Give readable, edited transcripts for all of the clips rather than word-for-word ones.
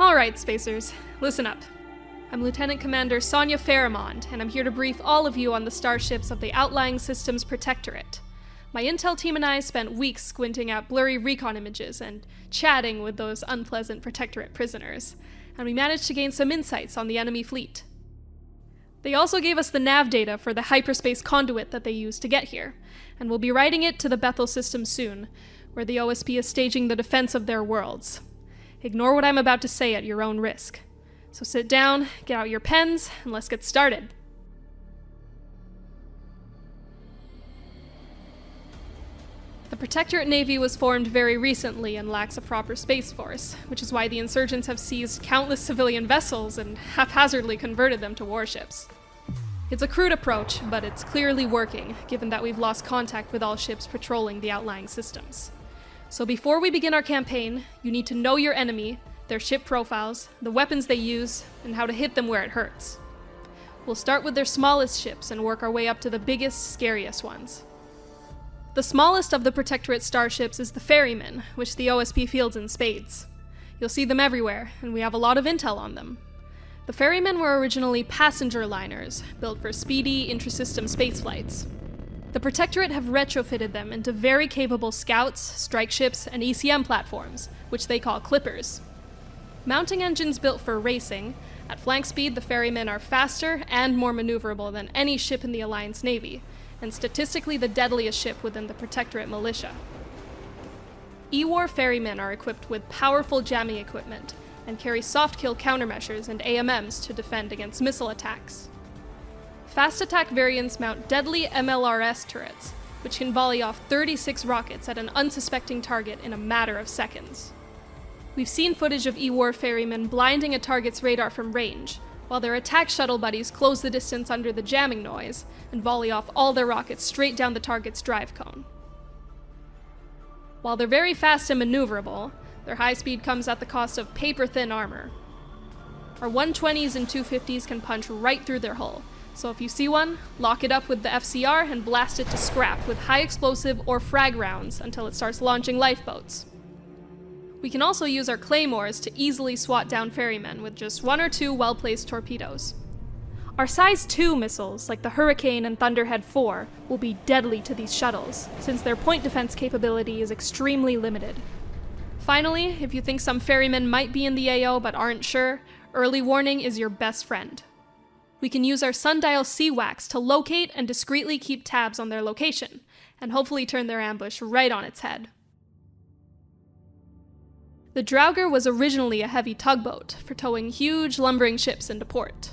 Alright, Spacers, listen up. I'm Lieutenant Commander Sonya Farrimond, and I'm here to brief all of you on the starships of the Outlying Systems Protectorate. My intel team and I spent weeks squinting at blurry recon images and chatting with those unpleasant Protectorate prisoners, and we managed to gain some insights on the enemy fleet. They also gave us the nav data for the hyperspace conduit that they used to get here, and we'll be writing it to the Bethel system soon, where the OSP is staging the defense of their worlds. Ignore what I'm about to say at your own risk. So sit down, get out your pens, and let's get started. The Protectorate Navy was formed very recently and lacks a proper space force, which is why the insurgents have seized countless civilian vessels and haphazardly converted them to warships. It's a crude approach, but it's clearly working, given that we've lost contact with all ships patrolling the outlying systems. So before we begin our campaign, you need to know your enemy, their ship profiles, the weapons they use, and how to hit them where it hurts. We'll start with their smallest ships and work our way up to the biggest, scariest ones. The smallest of the Protectorate starships is the Ferryman, which the OSP fields in spades. You'll see them everywhere, and we have a lot of intel on them. The Ferrymen were originally passenger liners, built for speedy, intra-system space flights. The Protectorate have retrofitted them into very capable scouts, strike ships, and ECM platforms, which they call clippers. Mounting engines built for racing, at flank speed the Ferrymen are faster and more maneuverable than any ship in the Alliance Navy, and statistically the deadliest ship within the Protectorate militia. E-War Ferrymen are equipped with powerful jamming equipment, and carry soft-kill countermeasures and AMMs to defend against missile attacks. Fast attack variants mount deadly MLRS turrets, which can volley off 36 rockets at an unsuspecting target in a matter of seconds. We've seen footage of E-War Ferrymen blinding a target's radar from range, while their attack shuttle buddies close the distance under the jamming noise and volley off all their rockets straight down the target's drive cone. While they're very fast and maneuverable, their high speed comes at the cost of paper-thin armor. Our 120s and 250s can punch right through their hull, so if you see one, lock it up with the FCR and blast it to scrap with high explosive or frag rounds until it starts launching lifeboats. We can also use our claymores to easily swat down ferrymen with just one or two well-placed torpedoes. Our size 2 missiles, like the Hurricane and Thunderhead 4, will be deadly to these shuttles, since their point defense capability is extremely limited. Finally, if you think some ferrymen might be in the AO but aren't sure, early warning is your best friend. We can use our sundial CWACs to locate and discreetly keep tabs on their location, and hopefully turn their ambush right on its head. The Draugr was originally a heavy tugboat for towing huge, lumbering ships into port.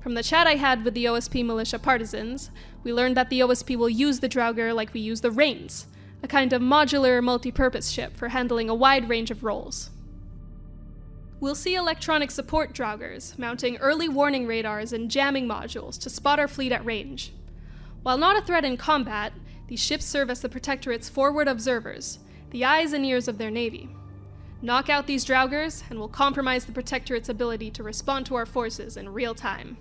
From the chat I had with the OSP militia partisans, we learned that the OSP will use the Draugr like we use the Rains, a kind of modular, multi-purpose ship for handling a wide range of roles. We'll see electronic support Draugrs, mounting early warning radars and jamming modules to spot our fleet at range. While not a threat in combat, these ships serve as the Protectorate's forward observers, the eyes and ears of their navy. Knock out these Draugrs, and we'll compromise the Protectorate's ability to respond to our forces in real time.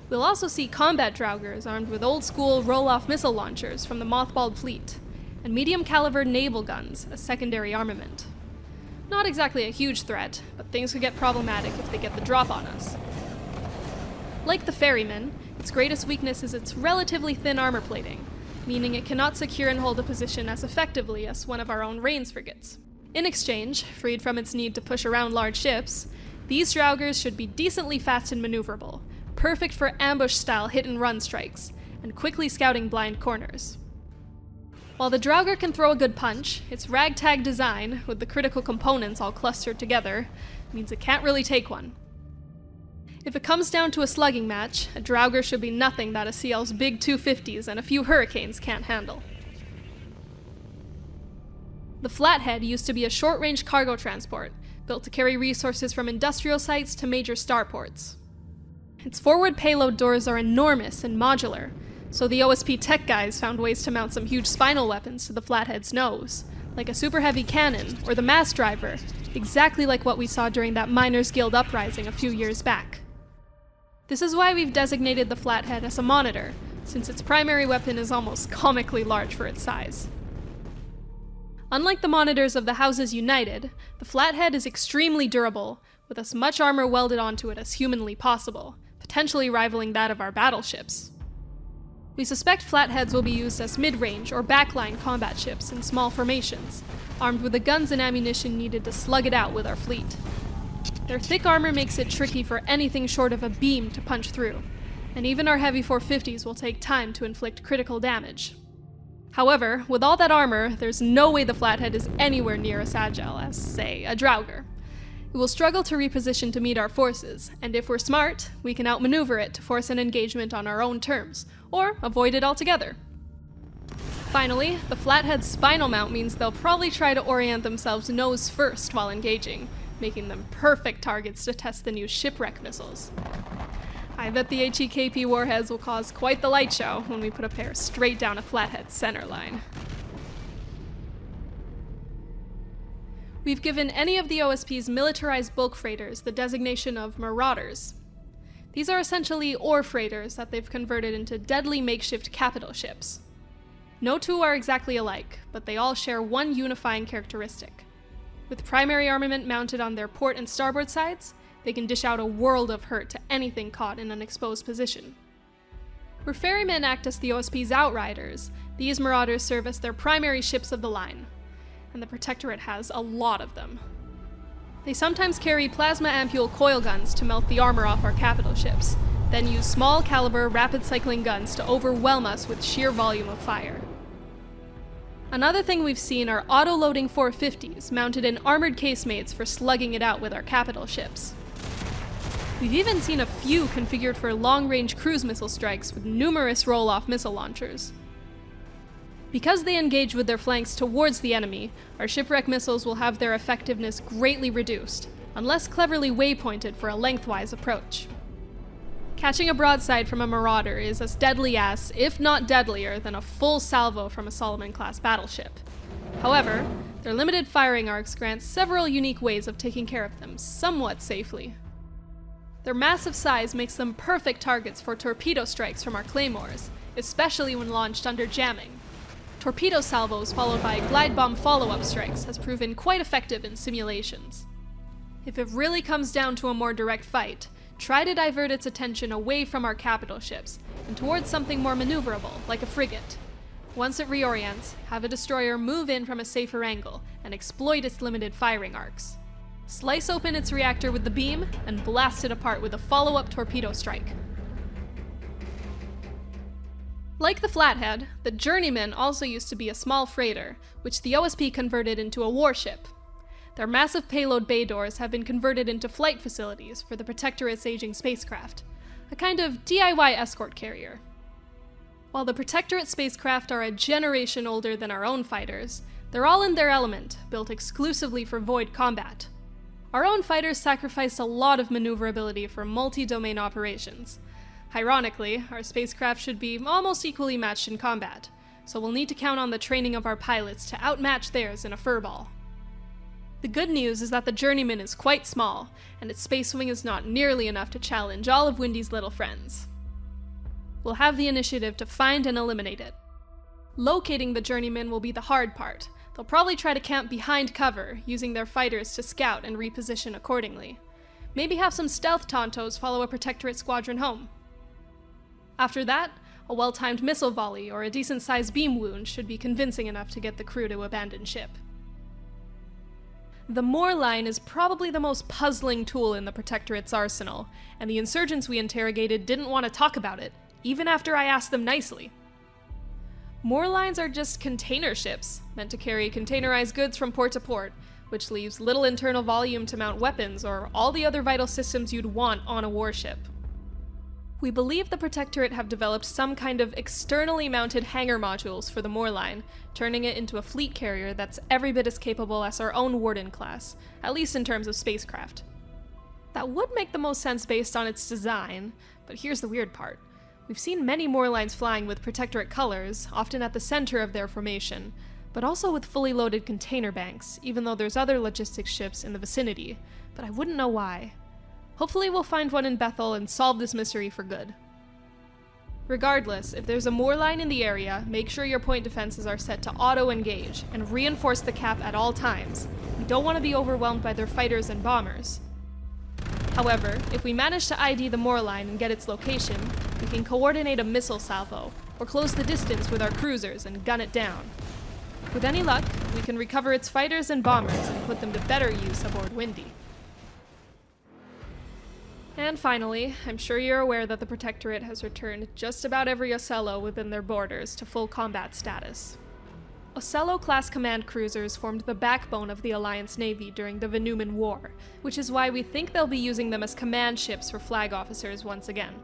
We'll also see combat Draugrs armed with old-school roll-off missile launchers from the mothballed fleet, and medium-caliber naval guns, a secondary armament. Not exactly a huge threat, but things could get problematic if they get the drop on us. Like the Ferryman, its greatest weakness is its relatively thin armor plating, meaning it cannot secure and hold a position as effectively as one of our own Rains frigates. In exchange, freed from its need to push around large ships, these Draugrs should be decently fast and maneuverable, perfect for ambush-style hit-and-run strikes, and quickly scouting blind corners. While the Draugr can throw a good punch, its ragtag design, with the critical components all clustered together, means it can't really take one. If it comes down to a slugging match, a Draugr should be nothing that a CL's big 250s and a few Hurricanes can't handle. The Flathead used to be a short-range cargo transport, built to carry resources from industrial sites to major starports. Its forward payload doors are enormous and modular, so the OSP tech guys found ways to mount some huge spinal weapons to the Flathead's nose, like a super heavy cannon or the mass driver, exactly like what we saw during that Miners Guild uprising a few years back. This is why we've designated the Flathead as a monitor, since its primary weapon is almost comically large for its size. Unlike the monitors of the Houses United, the Flathead is extremely durable, with as much armor welded onto it as humanly possible, potentially rivaling that of our battleships. We suspect Flatheads will be used as mid-range or backline combat ships in small formations, armed with the guns and ammunition needed to slug it out with our fleet. Their thick armor makes it tricky for anything short of a beam to punch through, and even our heavy 450s will take time to inflict critical damage. However, with all that armor, there's no way the Flathead is anywhere near as agile as, say, a Draugr. It will struggle to reposition to meet our forces, and if we're smart, we can outmaneuver it to force an engagement on our own terms, or avoid it altogether. Finally, the Flathead's spinal mount means they'll probably try to orient themselves nose first while engaging, making them perfect targets to test the new shipwreck missiles. I bet the HEKP warheads will cause quite the light show when we put a pair straight down a Flathead center line. We've given any of the OSP's militarized bulk freighters the designation of Marauders. These are essentially ore freighters that they've converted into deadly makeshift capital ships. No two are exactly alike, but they all share one unifying characteristic. With primary armament mounted on their port and starboard sides, they can dish out a world of hurt to anything caught in an exposed position. Where Ferrymen act as the OSP's outriders, these Marauders serve as their primary ships of the line, and the Protectorate has a lot of them. They sometimes carry plasma ampule coil guns to melt the armor off our capital ships, then use small caliber rapid cycling guns to overwhelm us with sheer volume of fire. Another thing we've seen are auto-loading 450s mounted in armored casemates for slugging it out with our capital ships. We've even seen a few configured for long-range cruise missile strikes with numerous roll-off missile launchers. Because they engage with their flanks towards the enemy, our shipwreck missiles will have their effectiveness greatly reduced, unless cleverly waypointed for a lengthwise approach. Catching a broadside from a Marauder is as deadly as, if not deadlier, than a full salvo from a Solomon-class battleship. However, their limited firing arcs grant several unique ways of taking care of them somewhat safely. Their massive size makes them perfect targets for torpedo strikes from our claymores, especially when launched under jamming. Torpedo salvos followed by glide bomb follow-up strikes has proven quite effective in simulations. If it really comes down to a more direct fight, try to divert its attention away from our capital ships and towards something more maneuverable, like a frigate. Once it reorients, have a destroyer move in from a safer angle and exploit its limited firing arcs. Slice open its reactor with the beam and blast it apart with a follow-up torpedo strike. Like the Flathead, the Journeyman also used to be a small freighter, which the OSP converted into a warship. Their massive payload bay doors have been converted into flight facilities for the Protectorate's aging spacecraft, a kind of DIY escort carrier. While the Protectorate spacecraft are a generation older than our own fighters, they're all in their element, built exclusively for void combat. Our own fighters sacrificed a lot of maneuverability for multi-domain operations. Ironically, our spacecraft should be almost equally matched in combat, so we'll need to count on the training of our pilots to outmatch theirs in a furball. The good news is that the Journeyman is quite small, and its space wing is not nearly enough to challenge all of Windy's little friends. We'll have the initiative to find and eliminate it. Locating the Journeyman will be the hard part. They'll probably try to camp behind cover, using their fighters to scout and reposition accordingly. Maybe have some stealth Tontos follow a Protectorate squadron home. After that, a well-timed missile volley or a decent-sized beam wound should be convincing enough to get the crew to abandon ship. The Moorline is probably the most puzzling tool in the Protectorate's arsenal, and the insurgents we interrogated didn't want to talk about it, even after I asked them nicely. Moorlines are just container ships, meant to carry containerized goods from port to port, which leaves little internal volume to mount weapons or all the other vital systems you'd want on a warship. We believe the Protectorate have developed some kind of externally mounted hangar modules for the Moorline, turning it into a fleet carrier that's every bit as capable as our own Warden class, at least in terms of spacecraft. That would make the most sense based on its design, but here's the weird part. We've seen many Moorlines flying with Protectorate colors, often at the center of their formation, but also with fully loaded container banks, even though there's other logistics ships in the vicinity, but I wouldn't know why. Hopefully we'll find one in Bethel and solve this mystery for good. Regardless, if there's a Moorline in the area, make sure your point defenses are set to auto-engage, and reinforce the cap at all times. We don't want to be overwhelmed by their fighters and bombers. However, if we manage to ID the Moorline and get its location, we can coordinate a missile salvo, or close the distance with our cruisers and gun it down. With any luck, we can recover its fighters and bombers and put them to better use aboard Windy. And finally, I'm sure you're aware that the Protectorate has returned just about every Ocello within their borders to full combat status. Ocello-class command cruisers formed the backbone of the Alliance Navy during the Venuman War, which is why we think they'll be using them as command ships for flag officers once again.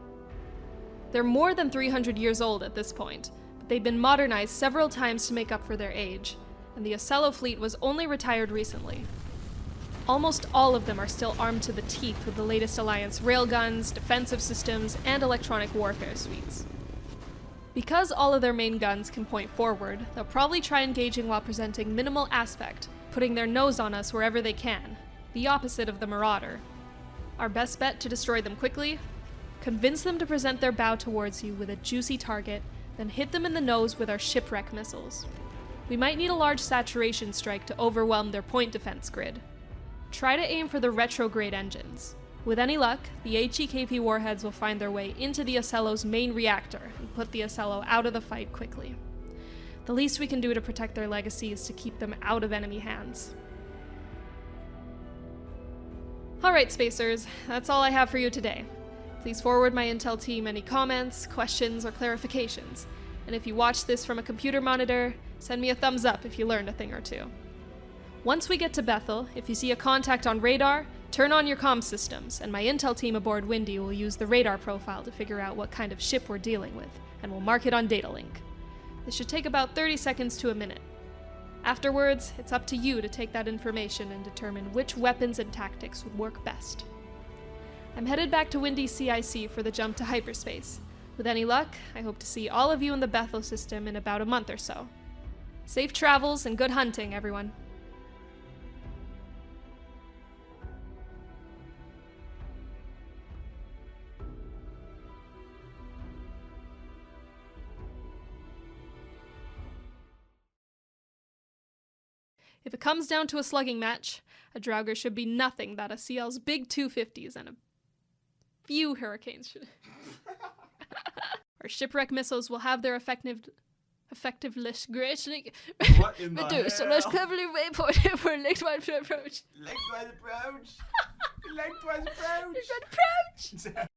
They're more than 300 years old at this point, but they've been modernized several times to make up for their age, and the Ocello fleet was only retired recently. Almost all of them are still armed to the teeth with the latest Alliance railguns, defensive systems, and electronic warfare suites. Because all of their main guns can point forward, they'll probably try engaging while presenting minimal aspect, putting their nose on us wherever they can, the opposite of the Marauder. Our best bet to destroy them quickly? Convince them to present their bow towards you with a juicy target, then hit them in the nose with our shipwreck missiles. We might need a large saturation strike to overwhelm their point defense grid. Try to aim for the retrograde engines. With any luck, the HEKP warheads will find their way into the Ocello's main reactor and put the Ocello out of the fight quickly. The least we can do to protect their legacy is to keep them out of enemy hands. Alright, Spacers, that's all I have for you today. Please forward my intel team any comments, questions, or clarifications. And if you watch this from a computer monitor, send me a thumbs up if you learned a thing or two. Once we get to Bethel, if you see a contact on radar, turn on your comm systems, and my intel team aboard Windy will use the radar profile to figure out what kind of ship we're dealing with, and we'll mark it on datalink. This should take about 30 seconds to a minute. Afterwards, it's up to you to take that information and determine which weapons and tactics would work best. I'm headed back to Windy CIC for the jump to hyperspace. With any luck, I hope to see all of you in the Bethel system in about a month or so. Safe travels and good hunting, everyone. If it comes down to a slugging match, a Draugr should be nothing that a CL's big 250s and a few Hurricanes should. Our shipwreck missiles will have their effectiveness greatly reduced, so let's cleverly waypoint for a lengthwise approach. Lengthwise approach! Lengthwise approach! Lengthwise approach!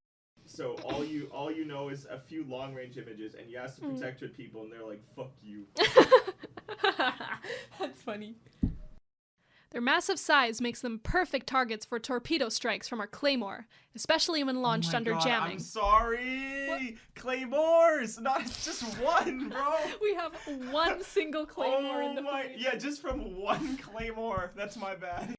So all you know is a few long-range images, and you ask the Protectorate people, and they're like, "Fuck you." That's funny. Their massive size makes them perfect targets for torpedo strikes from our Claymore, especially when launched under jamming. I'm sorry! What? Claymores! Not just one, bro! We have one single Claymore in the fleet. Yeah, just from one Claymore. That's my bad.